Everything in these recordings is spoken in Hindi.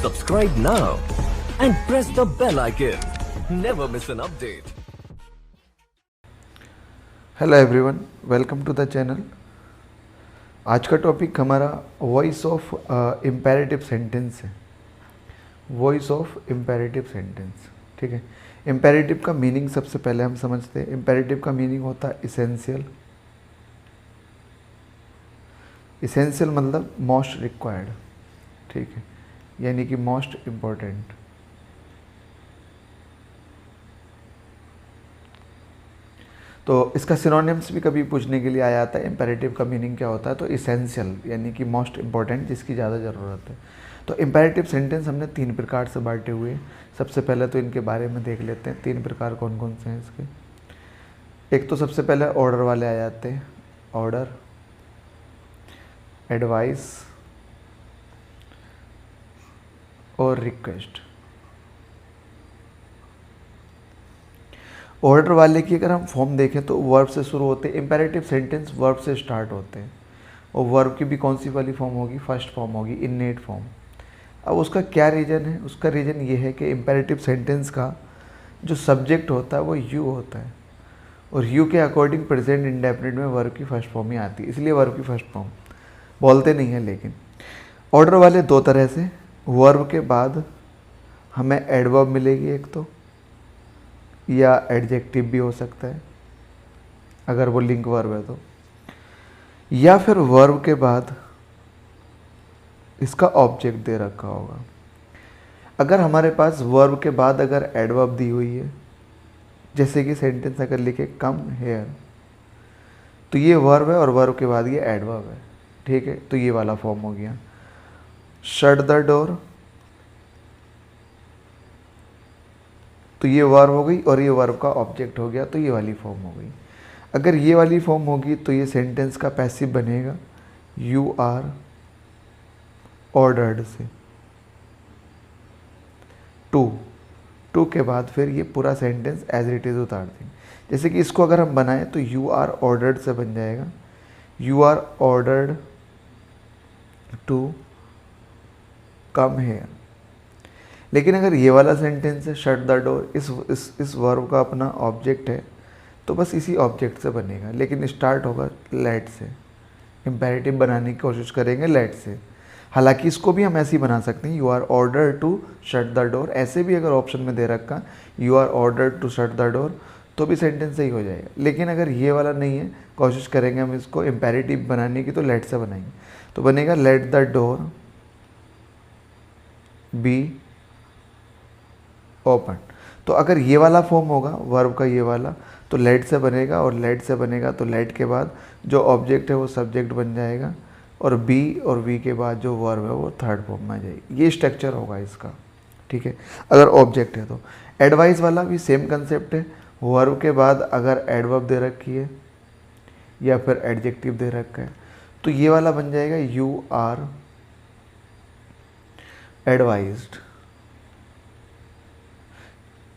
Subscribe now and press the bell icon. Never miss an update. Hello everyone, welcome to the channel. आज का टॉपिक हमारा वॉइस ऑफ इम्पेरेटिव सेंटेंस है। वॉइस ऑफ इम्पेरेटिव सेंटेंस, ठीक है। इम्पेरेटिव का मीनिंग सबसे पहले हम समझते हैं। इम्पेरेटिव का मीनिंग होता है इसेंशियल। इसेंशियल मतलब मोस्ट रिक्वायर्ड, ठीक है, यानी कि मोस्ट इम्पोर्टेंट। तो इसका सिनोनिम्स भी कभी पूछने के लिए आ जाता है। इम्पेरेटिव का मीनिंग क्या होता है? तो इसेंशियल यानी कि मोस्ट इम्पोर्टेंट, जिसकी ज़्यादा ज़रूरत है। तो इम्पेरेटिव सेंटेंस हमने 3 प्रकार से बांटे हुए हैं। सबसे पहले तो इनके बारे में देख लेते हैं। 3 प्रकार कौन कौन से हैं इसके। एक तो सबसे पहले ऑर्डर वाले आ जाते हैं। ऑर्डर, एडवाइस और रिक्वेस्ट। ऑर्डर वाले की अगर हम फॉर्म देखें तो वर्ब से शुरू होते हैं। इम्पेरेटिव सेंटेंस वर्ब से स्टार्ट होते हैं और वर्ब की भी कौन सी वाली फॉर्म होगी? फर्स्ट फॉर्म होगी, इननेट फॉर्म। अब उसका क्या रीज़न है? उसका रीज़न ये है कि इम्पेरेटिव सेंटेंस का जो सब्जेक्ट होता है वो यू होता है और यू के अकॉर्डिंग प्रेजेंट इंडेफिनिट में वर्ब की फर्स्ट फॉर्म ही आती है, इसलिए वर्ब की फर्स्ट फॉर्म बोलते नहीं हैं। लेकिन ऑर्डर वाले 2 तरह से, वर्ब के बाद हमें एडवर्ब मिलेगी एक तो, या एडजेक्टिव भी हो सकता है अगर वो लिंक वर्ब है तो, या फिर वर्ब के बाद इसका ऑब्जेक्ट दे रखा होगा। अगर हमारे पास वर्ब के बाद अगर एडवर्ब दी हुई है, जैसे कि सेंटेंस अगर लिखे कम हेयर, तो ये वर्ब है और वर्ब के बाद ये एडवर्ब है, ठीक है। तो ये वाला फॉर्म हो गया। शट द डोर, तो ये वर्ब हो गई और ये वर्ब का ऑब्जेक्ट हो गया, तो ये वाली फॉर्म हो गई। अगर ये वाली फॉर्म होगी तो ये सेंटेंस का पैसिव बनेगा यू आर ऑर्डर्ड से। टू के बाद फिर ये पूरा सेंटेंस एज इट इज़ उतार देंगे। जैसे कि इसको अगर हम बनाएं तो यू आर ऑर्डर्ड से बन जाएगा you are ordered to come here. लेकिन अगर ये वाला सेंटेंस है शट द डोर, इस वर्ब का अपना ऑब्जेक्ट है, तो बस इसी ऑब्जेक्ट से बनेगा, लेकिन स्टार्ट होगा लेट से। इम्पेरेटिव बनाने की कोशिश करेंगे लेट से। हालांकि इसको भी हम ऐसे ही बना सकते हैं, you are order to shut the door, ऐसे भी अगर ऑप्शन में दे रखा you are order to shut the door, तो भी सेंटेंस सही हो जाएगा। लेकिन अगर ये वाला नहीं है, कोशिश करेंगे हम इसको इम्पेरेटिव बनाने की, तो लेट से बनाएंगे। तो बनेगा let the door be open. तो अगर ये वाला फॉर्म होगा वर्ब का, ये वाला, तो लेट से बनेगा, और लेट से बनेगा तो लेट के बाद जो ऑब्जेक्ट है वो सब्जेक्ट बन जाएगा, और बी और वी के बाद जो वर्ब है वो थर्ड फॉर्म में आ जाएगी। ये स्ट्रक्चर होगा इसका, ठीक है, अगर ऑब्जेक्ट है तो। एडवाइस वाला भी सेम कंसेप्ट है। वर्ब के बाद अगर एडवर्ब दे रखी है या फिर एडजेक्टिव दे रखा है, तो ये वाला बन जाएगा यू आर एडवाइज्ड।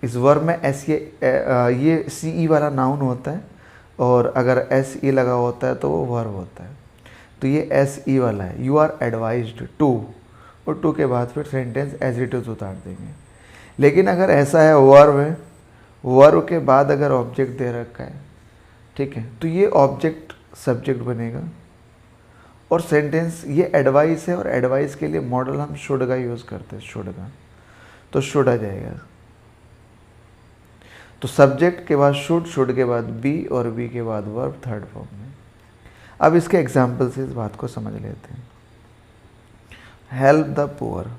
इस वर्ब में एस ये सी ई वाला नाउन होता है, और अगर एस ई लगा होता है तो वो वर्ब होता है। तो ये एस ई वाला है, यू आर एडवाइज्ड टू, और टू के बाद फिर सेंटेंस एज इट इज उतार देंगे। लेकिन अगर ऐसा है वर्ब है, वर्ब के बाद अगर ऑब्जेक्ट दे रखा है, ठीक है, तो ये ऑब्जेक्ट सब्जेक्ट बनेगा, और सेंटेंस ये एडवाइस है, और एडवाइस के लिए मॉडल हम शुड का यूज़ करते हैं, शुड का, तो शुड आ जाएगा। तो सब्जेक्ट के बाद शुड के बाद बी, और बी के बाद वर्ब थर्ड फॉर्म में। अब इसके एग्जाम्पल से इस बात को समझ लेते हैं। हेल्प द पुअर,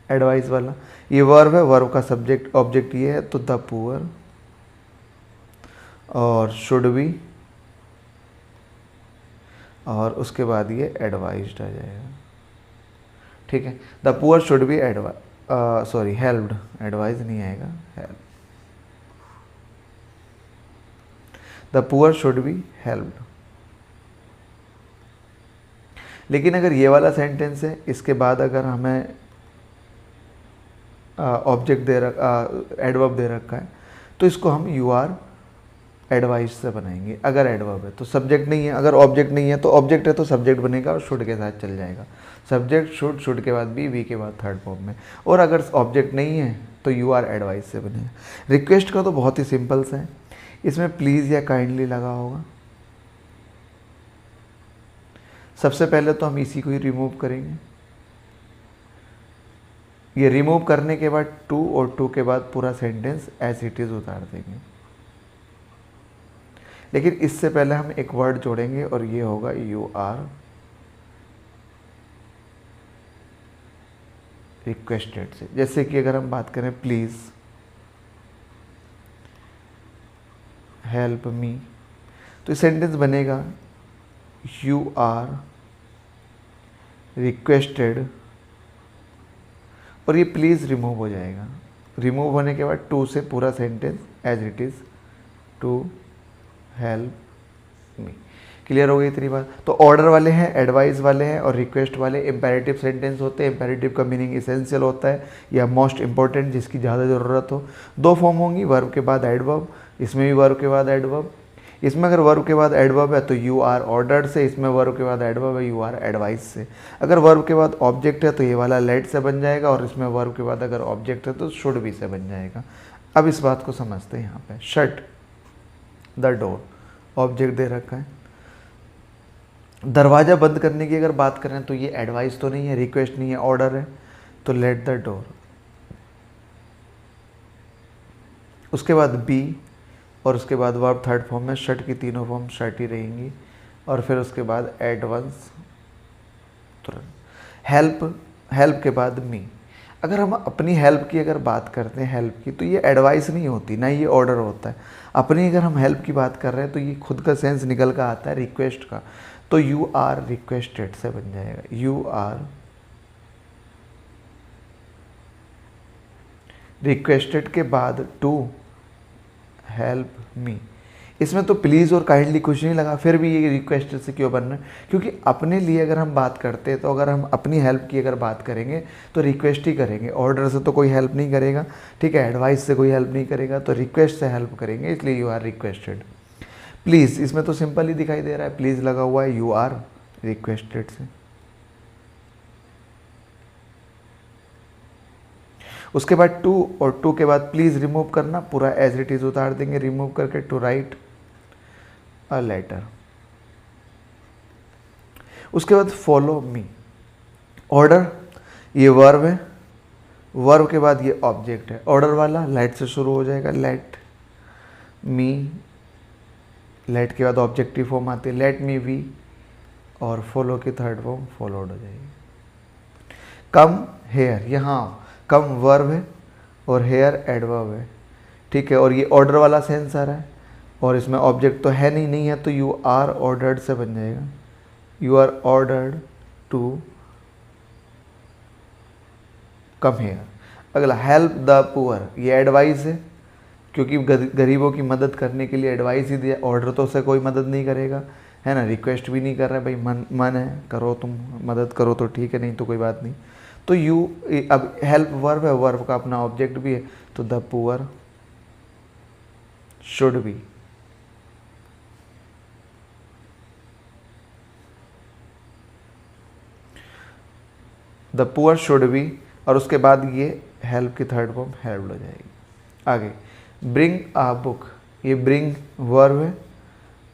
एडवाइस वाला, ये वर्ब है, वर्ब का सब्जेक्ट ऑब्जेक्ट ये है, तो द पुअर, और शुड बी, और उसके बाद ये एडवाइज्ड आ जाएगा, ठीक है। The poor should be sorry helped, advise नहीं आएगा, help. The poor should be helped. लेकिन अगर ये वाला सेंटेंस है, इसके बाद अगर हमें ऑब्जेक्ट एडवर्ब दे रखा है, तो इसको हम यू आर एडवाइस से बनाएंगे अगर एडवर्ब है तो। सब्जेक्ट नहीं है, अगर ऑब्जेक्ट नहीं है तो ऑब्जेक्ट है तो सब्जेक्ट बनेगा और शुड के साथ चल जाएगा। सब्जेक्ट शुड, शुड के बाद बी के बाद थर्ड फॉर्म में। और अगर ऑब्जेक्ट नहीं है तो यू आर एडवाइस से बनेगा। रिक्वेस्ट का तो बहुत ही सिंपल सा है, इसमें प्लीज़ या काइंडली लगा होगा। सबसे पहले तो हम इसी को ही रिमूव करेंगे। ये रिमूव करने के बाद टू और टू के बाद पूरा सेंटेंस एज इट इज़ उतार देंगे। लेकिन इससे पहले हम एक वर्ड जोड़ेंगे और ये होगा यू आर रिक्वेस्टेड से। जैसे कि अगर हम बात करें प्लीज़ हेल्प मी, तो सेंटेंस बनेगा यू आर रिक्वेस्टेड और ये प्लीज़ रिमूव हो जाएगा। रिमूव होने के बाद टू से पूरा sentence as it is to help me. Clear हो गई इतनी बात। तो ऑर्डर वाले हैं, एडवाइस वाले हैं और रिक्वेस्ट वाले इम्पेरेटिव सेंटेंस होते हैं। इम्पेरेटिव का मीनिंग इसेंशियल होता है या मोस्ट इंपॉर्टेंट, जिसकी ज़्यादा ज़रूरत हो। दो फॉर्म होंगी, वर्ब के बाद एडवर्ब, इसमें भी वर्ब के बाद एडवर्ब। इसमें अगर वर्ब के बाद एडवर्ब है तो यू आर ऑर्डर्ड से, इसमें वर्ब के बाद एडवर्ब है यू आर एडवाइस से। अगर वर्ब के बाद ऑब्जेक्ट है तो ये वाला लेट से बन जाएगा और इसमें वर्ब के बाद अगर ऑब्जेक्ट है तो शुड भी से बन जाएगा। अब इस बात को समझते हैं। यहाँ पे shut the door object they रखा है। दरवाज़ा बंद करने की अगर बात करें तो ये एडवाइस तो नहीं है, रिक्वेस्ट नहीं है, ऑर्डर है, तो लेट द डोर। उसके बाद बी और उसके बाद वर्ब थर्ड फॉर्म में, शट की तीनों फॉर्म शट ही रहेंगी। और फिर उसके बाद एट वंस तुरंत। हेल्प, हेल्प के बाद मी। अगर हम अपनी हेल्प की अगर बात करते हैं हेल्प की, तो ये एडवाइस नहीं होती, ना ये ऑर्डर होता है। अपनी अगर हम हेल्प की बात कर रहे हैं तो ये खुद का सेंस निकल कर आता है रिक्वेस्ट का। तो यू आर रिक्वेस्टेड से बन जाएगा यू आर रिक्वेस्टेड के बाद टू हेल्प मी। इसमें तो प्लीज़ और काइंडली कुछ नहीं लगा, फिर भी ये रिक्वेस्टेड से क्यों बन रहा है? क्योंकि अपने लिए अगर हम बात करते हैं तो अगर हम अपनी हेल्प की अगर बात करेंगे तो रिक्वेस्ट ही करेंगे। ऑर्डर से तो कोई हेल्प नहीं करेगा, ठीक है, एडवाइस से कोई हेल्प नहीं करेगा, तो रिक्वेस्ट से हेल्प करेंगे, इसलिए यू आर रिक्वेस्टेड। प्लीज़, इसमें तो सिंपल ही दिखाई दे रहा है, प्लीज़ लगा हुआ है, यू आर रिक्वेस्टेड से। उसके बाद टू और टू के बाद प्लीज़ रिमूव करना, पूरा एज इट इज़ उतार देंगे रिमूव करके, टू राइट अ लेटर। उसके बाद फॉलो मी। ऑर्डर ये वर्ब है, वर्ब के बाद ये ऑब्जेक्ट है। ऑर्डर वाला लेट से शुरू हो जाएगा, लेट मी, लेट के बाद ऑब्जेक्टिव फॉर्म आती है, लेट मी बी, और फॉलो की थर्ड फॉर्म फॉलोड हो जाएगी। कम हेयर, यहाँ कम वर्ब है और हेयर एडवर्ब है, ठीक है, और ये ऑर्डर वाला सेंस आ रहा है और इसमें ऑब्जेक्ट तो है नहीं है, तो यू आर ऑर्डर्ड से बन जाएगा you are ordered to come here. अगला हेल्प द पुअर, ये एडवाइस है क्योंकि गरीबों की मदद करने के लिए एडवाइस ही दिया। ऑर्डर तो उससे कोई मदद नहीं करेगा, है ना, रिक्वेस्ट भी नहीं कर रहा है, भाई मन है करो, तुम मदद करो तो ठीक है, नहीं तो कोई बात नहीं। तो यू, अब हेल्प वर्ब है, वर्ब का अपना ऑब्जेक्ट भी है, तो the poor should be. The poor should be, और उसके बाद ये हेल्प की थर्ड फॉर्म हेल्प हो जाएगी। आगे ब्रिंग अ बुक, ये ब्रिंग वर्ब है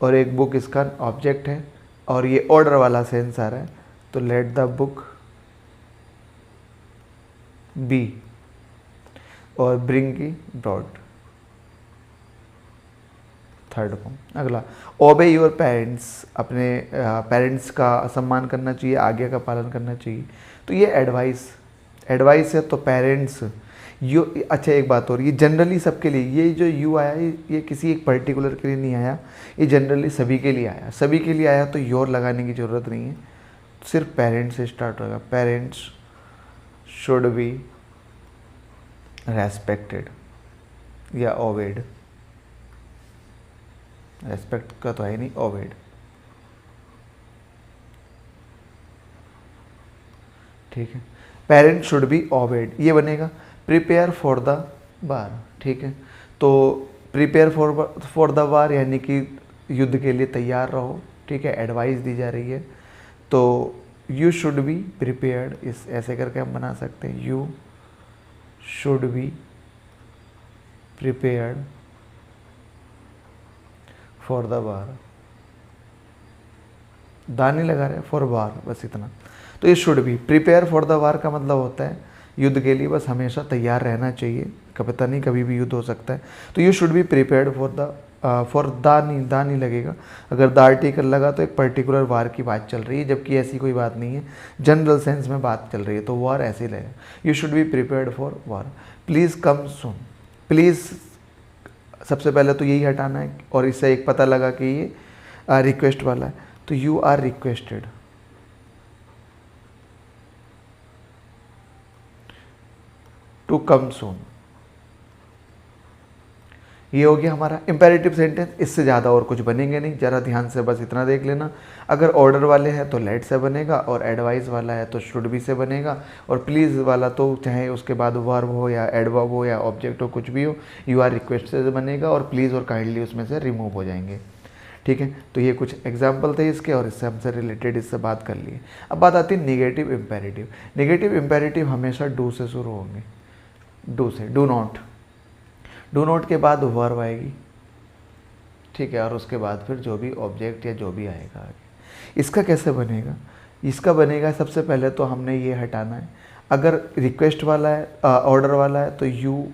और एक बुक इसका ऑब्जेक्ट है और ये ऑर्डर वाला सेंस आ रहा है, तो लेट द बुक बी, और ब्रिंग की ब्रॉड थर्ड फॉर्म। अगला ओबे योर पेरेंट्स, अपने पेरेंट्स का सम्मान करना चाहिए, आज्ञा का पालन करना चाहिए, तो ये एडवाइस, एडवाइस है तो पेरेंट्स यू। अच्छा एक बात और, ये जनरली सबके लिए, ये जो यू आया ये किसी एक पर्टिकुलर के लिए नहीं आया, ये जनरली सभी के लिए आया, सभी के लिए आया, तो योर लगाने की ज़रूरत नहीं है, सिर्फ पेरेंट्स से स्टार्ट होगा। पेरेंट्स शुड बी रेस्पेक्टेड या ओबेड, रेस्पेक्ट का तो है नहीं, ओबेड, ठीक है। पेरेंट्स शुड बी ओबेड, ये बनेगा प्रिपेयर फॉर द बार, ठीक है। तो प्रिपेयर फॉर द वार यानी कि युद्ध के लिए तैयार रहो, ठीक है, एडवाइस दी जा रही है। तो यू शुड बी प्रिपेयर्ड, इस ऐसे करके हम बना सकते हैं, you should be prepared for the war. दा नहीं लगा रहे, फॉर वार, बस इतना। तो ये should be prepare for the war का मतलब होता है युद्ध के लिए बस हमेशा तैयार रहना चाहिए, पता नहीं कभी भी युद्ध हो सकता है। तो you should be prepared for दा नहीं लगेगा। अगर द आर्टिकल लगा तो एक पर्टिकुलर वार की बात चल रही है, जबकि ऐसी कोई बात नहीं है, जनरल सेंस में बात चल रही है, तो वार ऐसे ही लगेगा। You should be prepared for war. Please come soon, please सबसे पहले तो यही हटाना है, और इससे एक पता लगा कि ये रिक्वेस्ट वाला है, तो you are requested to come soon. ये हो गया हमारा इम्पेरेटिव सेंटेंस। इससे ज़्यादा और कुछ बनेंगे नहीं, ज़रा ध्यान से बस इतना देख लेना। अगर ऑर्डर वाले हैं तो लेट से बनेगा, और एडवाइस वाला है तो शुड बी से बनेगा, और प्लीज़ वाला तो चाहे उसके बाद वर्ब हो या एडवर्ब हो या ऑब्जेक्ट हो, कुछ भी हो, यू आर रिक्वेस्ट से बनेगा, और प्लीज़ और काइंडली उसमें से रिमूव हो जाएंगे, ठीक है। तो ये कुछ एग्जाम्पल थे इसके, और इससे हमसे रिलेटेड इससे बात कर लिए। अब बात आती है निगेटिव इम्पेरेटिव। निगेटिव इम्पेरेटिव हमेशा डू से शुरू होंगे, डू से, डू नॉट। डू नॉट के बाद वर्ब आएगी, ठीक है, और उसके बाद फिर जो भी ऑब्जेक्ट या जो भी आएगा आगे। इसका कैसे बनेगा? इसका बनेगा सबसे पहले तो हमने ये हटाना है। अगर रिक्वेस्ट वाला है, ऑर्डर वाला है, तो यू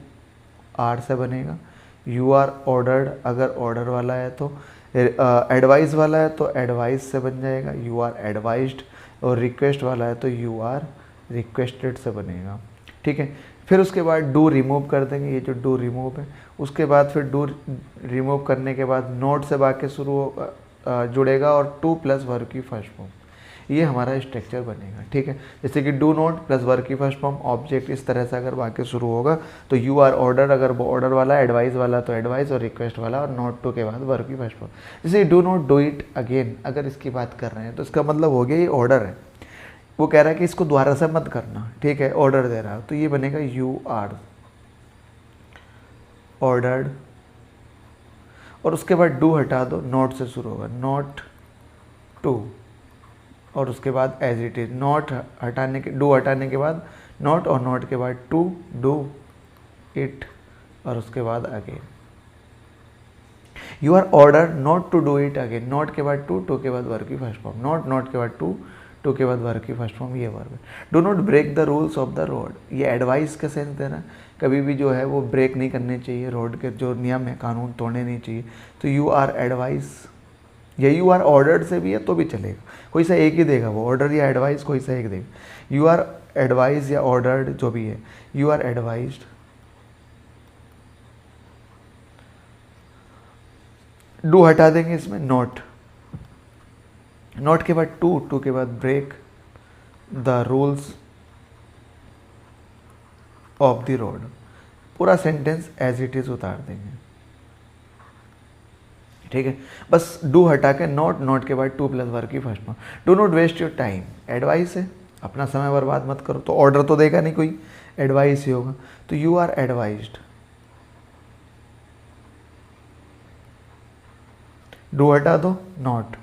आर से बनेगा, यू आर ऑर्डर्ड। अगर ऑर्डर वाला है तो एडवाइस वाला है तो एडवाइस से बन जाएगा, यू आर एडवाइज्ड। और रिक्वेस्ट वाला है तो यू आर रिक्वेस्टेड से बनेगा, ठीक है। फिर उसके बाद डू रिमूव कर देंगे, ये जो डू रिमूव है। उसके बाद फिर डू रिमूव करने के बाद नोट से वाक्य जुड़ेगा, और टू प्लस वर्ब की फर्स्ट फॉर्म, ये हमारा स्ट्रक्चर बनेगा, ठीक है। जैसे कि डू नॉट प्लस वर्ब की फर्स्ट फॉर्म ऑब्जेक्ट, इस तरह से अगर वाक्य शुरू होगा तो यू आर ऑर्डर, अगर वो ऑर्डर वाला, एडवाइस वाला तो एडवाइस, और रिक्वेस्ट वाला, और नॉट टू के बाद वर्ब की फर्स्ट फॉर्म। जैसे do not do it again, अगर इसकी बात कर रहे हैं तो इसका मतलब हो गया ये ऑर्डर है, वो कह रहा है कि इसको दोबारा से मत करना, ठीक है, ऑर्डर दे रहा है, तो ये बनेगा यू आर ऑर्डर्ड। और उसके बाद डू हटा दो, नॉट से शुरू होगा, नॉट टू, और उसके बाद एज इट इज। नॉट हटाने के, डू हटाने के बाद नॉट, और नॉट के बाद टू, डू इट, और उसके बाद again. You are order not to do it again, not के बाद टू, टू के बाद वर्ब की फर्स्ट फॉर्म, नॉट के बाद टू, टू के बाद वर्ब की फर्स्ट फॉर्म, ये वर्ब है। Do not break the rules of the road, ये एडवाइस का सेंस देना, कभी भी जो है वो ब्रेक नहीं करने चाहिए, रोड के जो नियम है, कानून तोड़ने नहीं चाहिए। तो यू आर एडवाइस, या यू आर ऑर्डर्ड से भी है तो भी चलेगा, कोई सा एक ही देगा, वो ऑर्डर या एडवाइस कोई सा एक देगा। यू आर एडवाइज या ऑर्डर्ड जो भी है, यू आर एडवाइज्ड। डू हटा देंगे इसमें, नॉट, नॉट के बाद टू, टू के बाद break the rules of the road, पूरा सेंटेंस एज इट इज उतार देंगे, ठीक है। बस डू हटा के नॉट, नॉट के बाद टू प्लस वर्ब की first form. Do not waste your time, advice है, अपना समय बर्बाद मत करो, तो ऑर्डर तो देगा नहीं कोई, एडवाइस ही होगा, तो यू आर एडवाइज्ड। डू हटा दो, नॉट,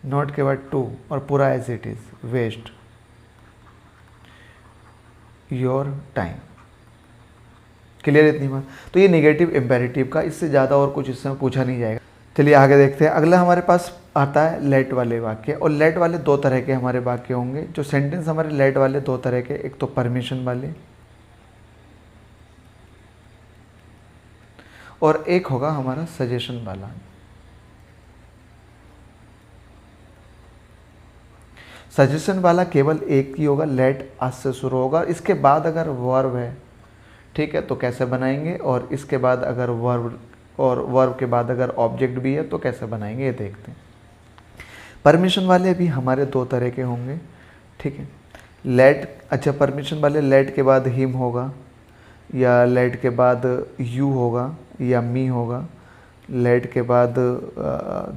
नॉट के बाद टू, और पूरा as it is, waste your time. Clear इतनी बात? तो ये नेगेटिव इम्पेरेटिव का, इससे ज़्यादा और कुछ इसमें पूछा नहीं जाएगा। चलिए आगे देखते हैं। अगला हमारे पास आता है लेट वाले वाक्य, और लेट वाले दो तरह के हमारे वाक्य होंगे। जो सेंटेंस हमारे लेट वाले दो तरह के, एक तो परमिशन वाले, और एक होगा हमारा सजेशन वाला। सजेशन वाला केवल एक ही होगा, लेट अस से शुरू होगा। इसके बाद अगर वर्ब है, ठीक है, तो कैसे बनाएंगे, और इसके बाद अगर वर्ब, और वर्ब के बाद अगर ऑब्जेक्ट भी है तो कैसे बनाएंगे, ये देखते हैं। परमिशन वाले भी हमारे दो तरह के होंगे, ठीक है। लेट, अच्छा, परमिशन वाले लेट के बाद हिम होगा, या लेट के बाद यू होगा, या मी होगा, लेट के बाद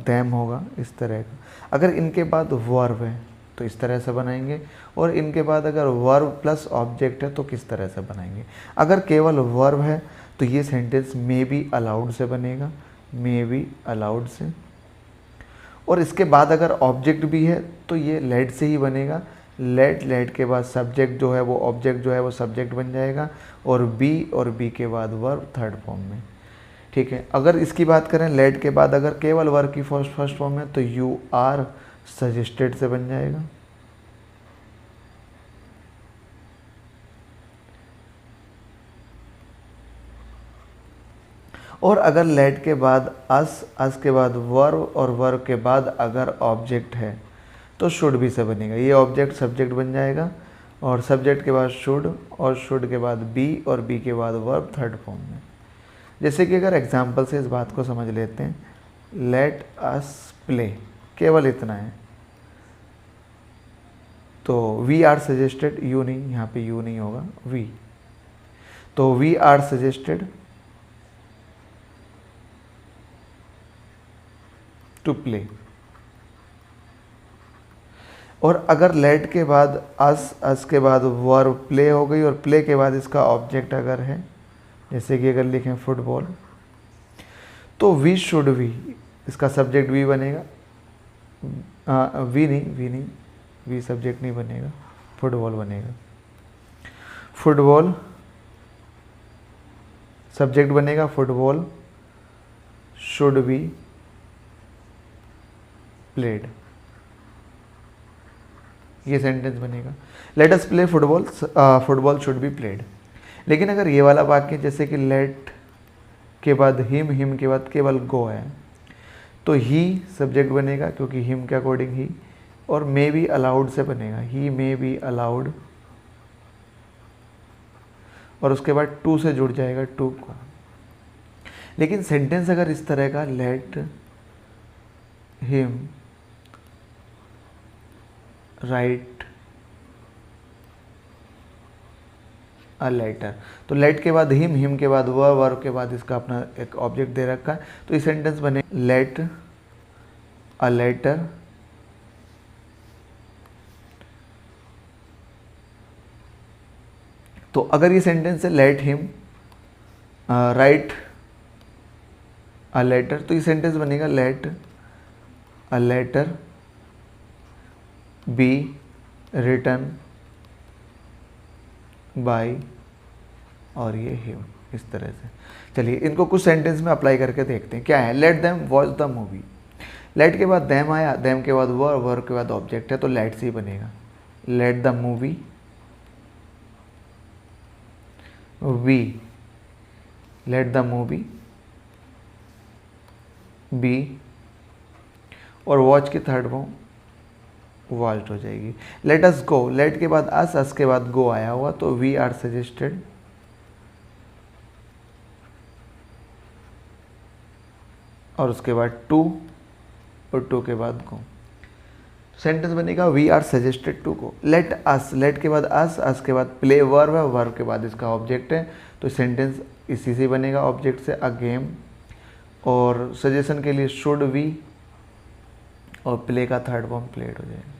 देम होगा, इस तरह का। अगर इनके बाद वर्ब है तो इस तरह से बनाएंगे, और इनके बाद अगर वर्ब प्लस ऑब्जेक्ट है तो किस तरह से बनाएंगे। अगर केवल वर्ब है तो ये सेंटेंस मे बी अलाउड से बनेगा, मे बी अलाउड से। और इसके बाद अगर ऑब्जेक्ट भी है तो ये लेट से ही बनेगा। लेट के बाद सब्जेक्ट जो है वो ऑब्जेक्ट जो है वो सब्जेक्ट बन जाएगा, और बी के बाद वर्ब थर्ड फॉर्म में। ठीक है, अगर इसकी बात करें लेट के बाद अगर केवल वर्ब की फर्स्ट फॉर्म है तो यू आर सजेस्टेड से बन जाएगा। और अगर लेट के बाद अस के बाद वर्ब और वर्ब के बाद अगर ऑब्जेक्ट है तो शुड भी से बनेगा। ये ऑब्जेक्ट सब्जेक्ट बन जाएगा, और सब्जेक्ट के बाद शुड, और शुड के बाद बी, और बी के बाद वर्ब थर्ड फॉर्म में। जैसे कि अगर एग्जांपल से इस बात को समझ लेते हैं, लेट अस प्ले, केवल इतना है। तो वी आर सजेस्टेड, यू नहीं, यहाँ पे यू नहीं होगा, वी। तो we are suggested to play. और अगर लेट के बाद अस के बाद वर्ब प्ले हो गई, और प्ले के बाद इसका ऑब्जेक्ट अगर है, जैसे कि अगर लिखें फुटबॉल, तो वी शुड वी, इसका सब्जेक्ट वी बनेगा। वी नहीं, वी सब्जेक्ट नहीं बनेगा, फुटबॉल बनेगा। फुटबॉल सब्जेक्ट बनेगा, फुटबॉल शुड बी प्लेड, ये सेंटेंस बनेगा। Let us play football, football should be played. लेकिन अगर ये वाला वाक्य जैसे कि लेट के बाद हिम के बाद केवल गो है, तो ही सब्जेक्ट बनेगा क्योंकि हिम के अकॉर्डिंग ही, और मे बी अलाउड से बनेगा, ही मे बी अलाउड, और उसके बाद टू से जुड़ जाएगा, टू को। लेकिन सेंटेंस अगर इस तरह का, let him write a letter, तो लेट के बाद हिम के बाद वर्ब के बाद इसका अपना एक ऑब्जेक्ट दे रखा है, तो ये सेंटेंस बने लेट अ लेटर तो अगर ये सेंटेंस है let him write a letter, तो ये सेंटेंस बनेगा let a letter be written by, और ये हिम, इस तरह से। चलिए इनको कुछ सेंटेंस में अप्लाई करके देखते हैं। क्या है, let them watch the movie. Let के बाद देम आया, देम के बाद वर्ब के बाद ऑब्जेक्ट है, तो लेट से ही बनेगा। Let the movie we, let the movie be, और वॉच की थर्ड फॉर्म वॉच्ड हो जाएगी। लेट अस गो, लेट के बाद अस के बाद गो आया हुआ, तो वी आर सजेस्टेड और उसके बाद टू, और टू के बाद गो। सेंटेंस बनेगा we are suggested to go. Let us, let के बाद अस के बाद प्ले वर्ब है, वर्ब के बाद इसका ऑब्जेक्ट है, तो सेंटेंस इसी से बनेगा, ऑब्जेक्ट से, अ गेम। और सजेशन के लिए शुड वी, और प्ले का थर्ड फॉर्म प्लेड हो जाएगा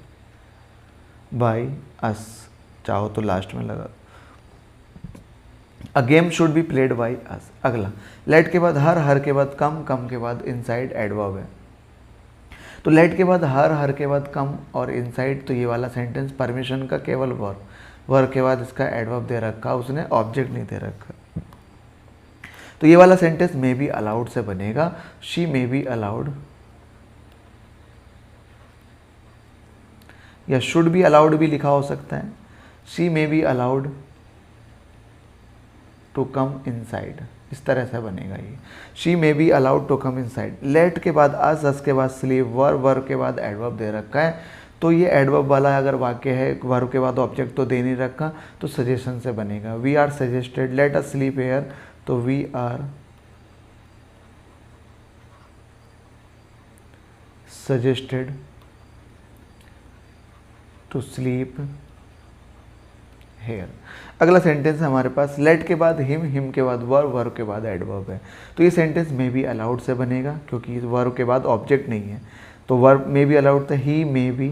बाय अस, चाहो तो लास्ट में लगा। A game should be played by us. अगला, लेट के बाद हर के बाद कम के बाद इनसाइड एडवर्ब है, तो लेट के बाद हर के बाद कम और इनसाइड, तो ये वाला सेंटेंस परमिशन का केवल वर्ब के बाद इसका एडवर्ब दे रखा, उसने ऑब्जेक्ट नहीं दे रखा, तो ये वाला सेंटेंस मे बी अलाउड से बनेगा। शी मे बी अलाउड, या शुड बी अलाउड भी लिखा हो सकता है। She may be allowed to come inside, इस तरह से बनेगा ये। She may be allowed to come inside. Let के बाद अस के बाद स्लीप, वर्ब के बाद एडवर्ब दे रखा है, तो ये एडवर्ब वाला अगर वाक्य है, वर्ब के बाद ऑब्जेक्ट तो दे नहीं रखा, तो सजेशन से बनेगा। We are suggested let us sleep here, तो we are suggested to sleep here. अगला सेंटेंस है हमारे पास, लेट के बाद हिम के बाद वर्ब के बाद एडवर्ब है, तो ये सेंटेंस मे बी अलाउड से बनेगा क्योंकि वर्ब के बाद ऑब्जेक्ट नहीं है, तो वर्ब मे बी अलाउड था, he may be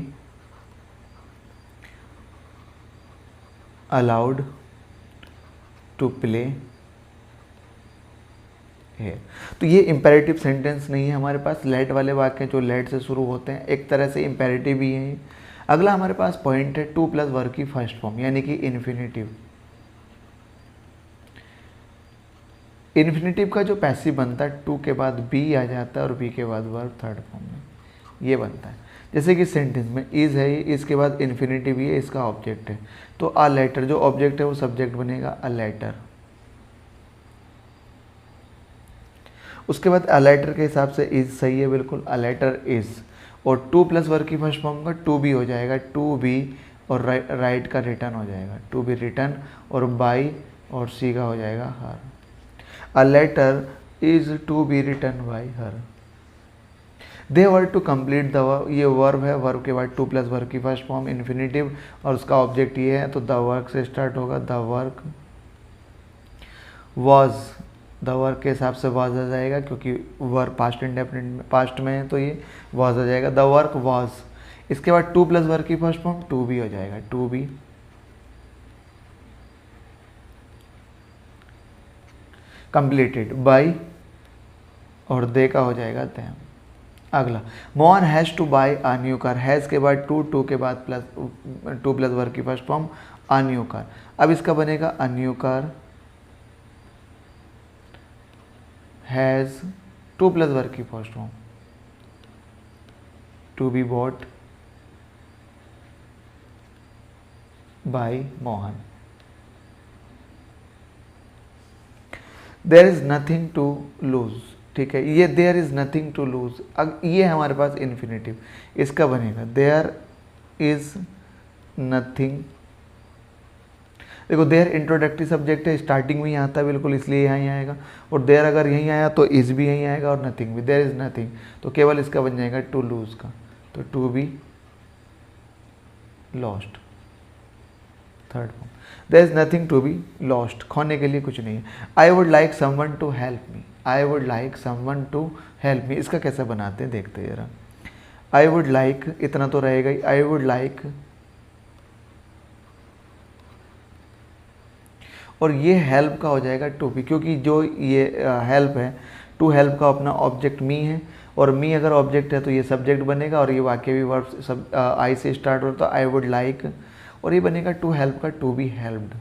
allowed to play here. तो ये इम्पेरेटिव सेंटेंस नहीं है हमारे पास। लेट वाले वाक्य जो लेट से शुरू होते हैं एक तरह से इम्पेरेटिव ही हैं। अगला हमारे पास पॉइंट है टू प्लस वर्ब की फर्स्ट फॉर्म यानी कि इन्फिनेटिव। इन्फिनेटिव का जो पैसिव बनता है टू के बाद बी आ जाता है और बी के बाद वर्ब थर्ड फॉर्म में ये बनता है। जैसे कि सेंटेंस में इज़ है, ये इसके बाद इन्फिनेटिव ये इसका ऑब्जेक्ट है, तो अ लेटर जो ऑब्जेक्ट है वो सब्जेक्ट बनेगा अ लेटर। उसके बाद अ लेटर के हिसाब से इज़ सही है बिल्कुल, अ लेटर इज़। और टू प्लस वर्ब की फर्स्ट फॉर्म का टू बी हो जाएगा, टू बी और राइट का रिटर्न हो जाएगा, टू बी रिटर्न और बाई और सी का हो जाएगा her. A letter is to be return by her. They were to complete the work, ये वर्ब है, वर्ब के बाद टू प्लस वर्ब की फर्स्ट फॉर्म इन्फिनेटिव और उसका ऑब्जेक्ट ये है, तो द वर्क से स्टार्ट होगा। The work was, the work के हिसाब से वॉज आ जाएगा क्योंकि वर्ब पास्ट इंडेफिनिट पास्ट में है तो ये वॉज आ जाएगा। The work was. इसके बाद टू प्लस वर्ब की फर्स्ट फॉर्म टू बी हो जाएगा, टू बी कंप्लीटेड बाई और दे का हो जाएगा देम। अगला Mohan has to buy a new car. Has के बाद टू के बाद प्लस टू प्लस वर्ब की first form a new car. अब इसका बनेगा a new car has to plus verb की first form to be bought by Mohan. There is nothing to lose, ठीक है, ये there is nothing to lose. अब ये हमारे पास इन्फिनेटिव, इसका बनेगा देयर इज नथिंग। देखो देयर इंट्रोडक्टरी सब्जेक्ट है, स्टार्टिंग में ही आता है बिल्कुल, इसलिए यहाँ ही आएगा। और देयर अगर यहीं आया तो इज भी यहीं आएगा और नथिंग भी। देयर इज नथिंग तो केवल इसका बन जाएगा टू लूज का, तो to be lost third form. There is nothing to be lost, खोने के लिए कुछ नहीं है। I would like someone to help me, I would like someone to help me, इसका कैसे बनाते हैं देखते हैं जरा। आई वुड लाइक इतना तो रहेगा ही, आई वुड लाइक और ये हेल्प का हो जाएगा टू बी, क्योंकि जो ये हेल्प है टू हेल्प का अपना ऑब्जेक्ट मी है और मी अगर ऑब्जेक्ट है तो ये सब्जेक्ट बनेगा और ये वाक्य भी वर्ब सब आई से स्टार्ट होता है, तो आई वुड लाइक और ये बनेगा टू हेल्प का to be helped.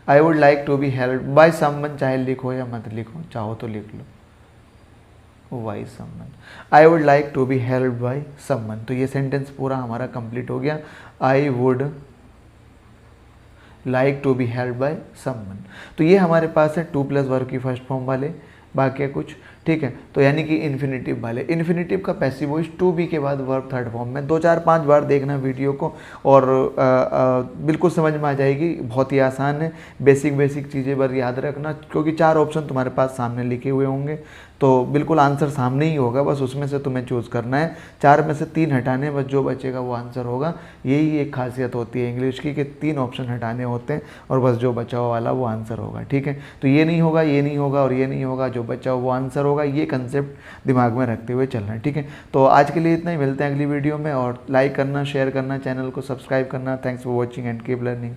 I would like to be help by someone, चाहे लिखो या मत लिखो, चाहो तो लिख लो by someone. I would like to be help by someone, तो ये सेंटेंस पूरा हमारा कंप्लीट हो गया। I would like to be help by someone, तो ये हमारे पास है टू प्लस वर्ब की फर्स्ट फॉर्म वाले वाक्य कुछ, ठीक है। तो यानी कि इन्फिनेटिव वाले, इन्फिनेटिव का पैसिव वॉइस टू बी के बाद वर्ब थर्ड फॉर्म में। 2-4-5 बार देखना वीडियो को और बिल्कुल समझ में आ जाएगी, बहुत ही आसान है। बेसिक चीज़ें बस याद रखना, क्योंकि 4 ऑप्शन तुम्हारे पास सामने लिखे हुए होंगे तो बिल्कुल आंसर सामने ही होगा, बस उसमें से तुम्हें चूज़ करना है। 4 में से 3 हटाने, बस जो बचेगा वो आंसर होगा। यही एक खासियत होती है इंग्लिश की कि 3 ऑप्शन हटाने होते हैं और बस जो बचा हुआ वाला वो आंसर होगा, ठीक है। तो ये नहीं होगा, ये नहीं होगा और ये नहीं होगा, जो बचा हुआ वो आंसर होगा। ये कंसेप्ट दिमाग में रखते हुए चलना है, ठीक है। तो आज के लिए इतना ही, मिलते हैं अगली वीडियो में। और लाइक करना, शेयर करना, चैनल को सब्सक्राइब करना। Thanks for watching and keep learning.